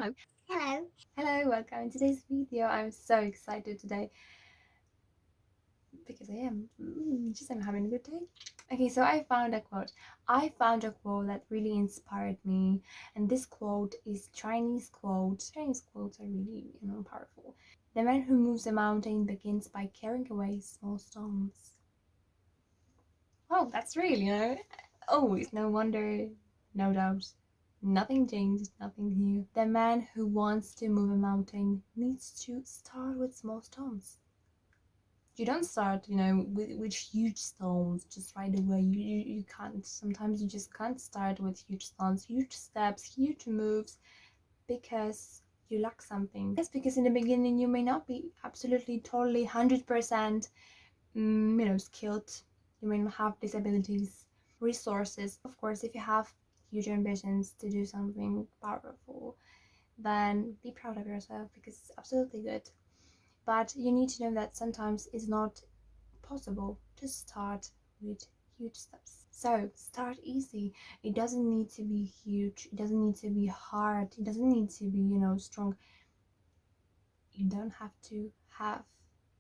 Hello. Hello. Hello, welcome to today's video. I'm so excited today because I'm having a good day. Okay, so I found a quote. I found a quote that really inspired me, and this quote is Chinese quote. Chinese quotes are really, powerful. The man who moves a mountain begins by carrying away small stones. Oh, that's really. Always, no wonder, no doubt. Nothing changed, nothing new. The man who wants to move a mountain needs to start with small stones. You don't start, with huge stones just right away. You can't. Sometimes you just can't start with huge stones, huge steps, huge moves because you lack something. Yes, because in the beginning you may not be absolutely, totally, 100% skilled. You may not have disabilities, resources. Of course, if you have huge ambitions to do something powerful, then be proud of yourself because it's absolutely good. But you need to know that sometimes it's not possible to start with huge steps. So start easy. It doesn't need to be huge. It doesn't need to be hard. It doesn't need to be, strong. You don't have to have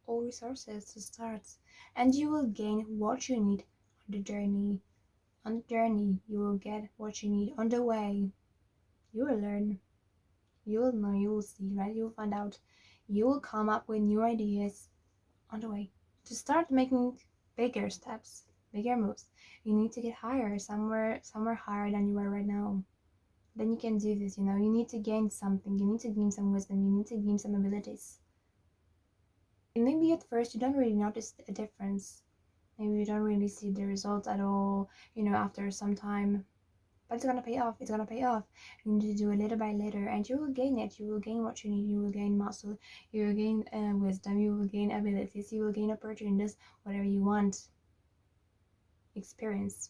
all resources to start, and you will gain what you need on the journey. On the journey, you will get what you need. On the way, you will learn, you will know, you will see, right? You will find out, you will come up with new ideas on the way. To start making bigger steps, bigger moves, you need to get higher, somewhere higher than you are right now. Then you can do this. You need to gain something, you need to gain some wisdom, you need to gain some abilities. And maybe at first you don't really notice a difference. Maybe you don't really see the results at all, after some time. But it's gonna pay off. It's gonna pay off. You need to do it little by little, and you will gain it. You will gain what you need. You will gain muscle. You will gain wisdom. You will gain abilities. You will gain opportunities. Whatever you want. Experience,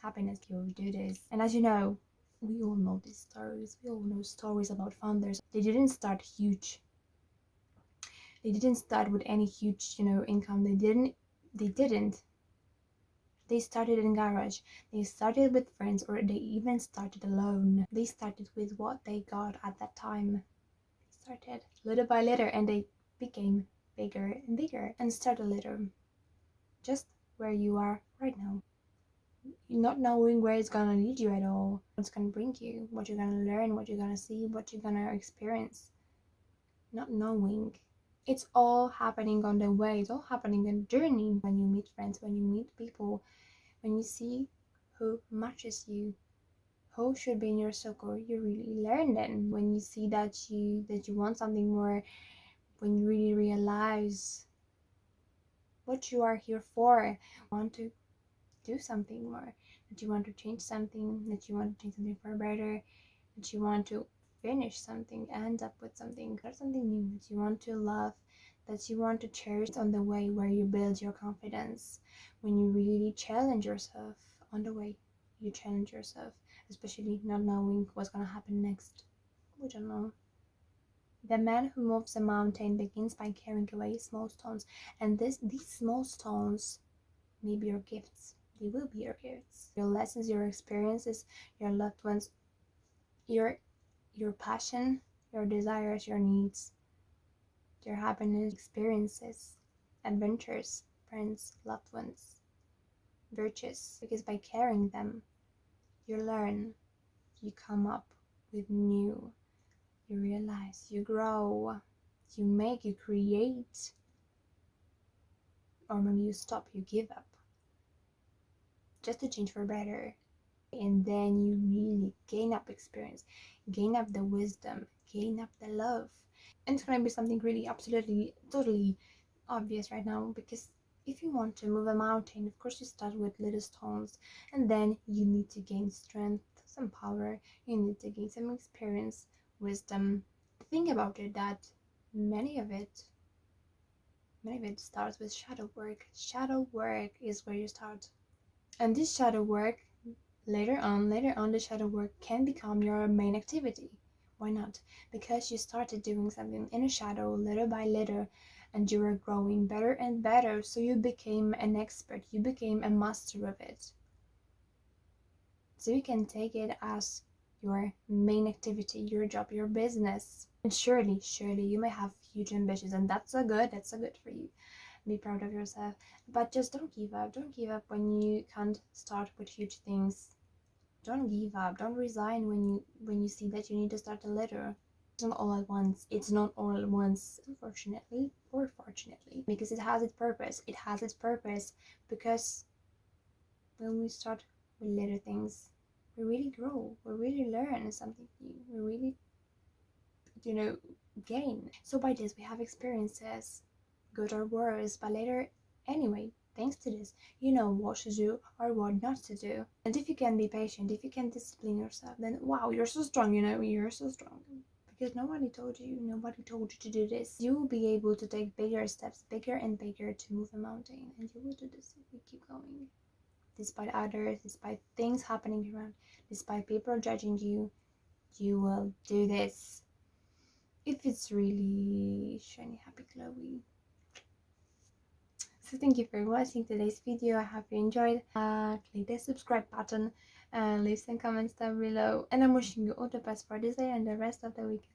happiness. You will do this. And as you know, we all know these stories. We all know stories about founders. They didn't start huge. They didn't start with any huge, income. They didn't. They started in garage. They started with friends, or they even started alone. They started with what they got at that time. They started little by little, and they became bigger and bigger, and started little, just where you are right now. Not knowing where it's gonna lead you at all, what's gonna bring you, what you're gonna learn, what you're gonna see, what you're gonna experience. Not knowing. It's all happening on the way. It's all happening on the journey. When you meet friends, when you meet people, when you see who matches you, who should be in your circle, you really learn then. When you see that you want something more, when you really realize what you are here for, want to do something more, that you want to change something, that you want to change something for better, that you want to finish something, end up with something, or something new, that you want to love, that you want to cherish on the way, where you build your confidence. When you really challenge yourself on the way, you challenge yourself, especially not knowing what's gonna happen next. We don't know. The man who moves a mountain begins by carrying away small stones, and these small stones may be your gifts. They will be your gifts, your lessons, your experiences, your loved ones, your passion, your desires, your needs, your happiness, experiences, adventures, friends, loved ones, virtues. Because by carrying them, you learn, you come up with new, you realize, you grow, you make, you create, or maybe you stop, you give up, just to change for better. And then you really gain up experience, gain up the wisdom, gain up the love. And it's gonna be something really absolutely, totally obvious right now, because if you want to move a mountain, of course you start with little stones, and then you need to gain strength, some power, you need to gain some experience, wisdom. Think about it, that many of it starts with shadow work. Shadow work is where you start. And this shadow work, later on the shadow work can become your main activity. Why not? Because you started doing something in a shadow little by little, and you were growing better and better, so you became an expert, you became a master of it. So you can take it as your main activity, your job, your business. And surely you may have huge ambitions, and that's a good for you. Be proud of yourself, but just don't give up. Don't give up when you can't start with huge things. Don't give up. Don't resign when you see that you need to start a little. It's not all at once. It's not all at once, unfortunately or fortunately, because it has its purpose. It has its purpose because when we start with little things, we really grow. We really learn something new. We really, gain. So by this, we have experiences, good or worse, but later, anyway, thanks to this, you know what to do or what not to do. And if you can be patient, if you can discipline yourself, then wow, you're so strong, you're so strong. Because nobody told you to do this. You will be able to take bigger steps, bigger and bigger, to move a mountain, and you will do this if you keep going. Despite others, despite things happening around, despite people judging you, you will do this. If it's really shiny, happy, glowy. So thank you for watching today's video. I hope you enjoyed. Click the subscribe button and leave some comments down below. And I'm wishing you all the best for this day and the rest of the week.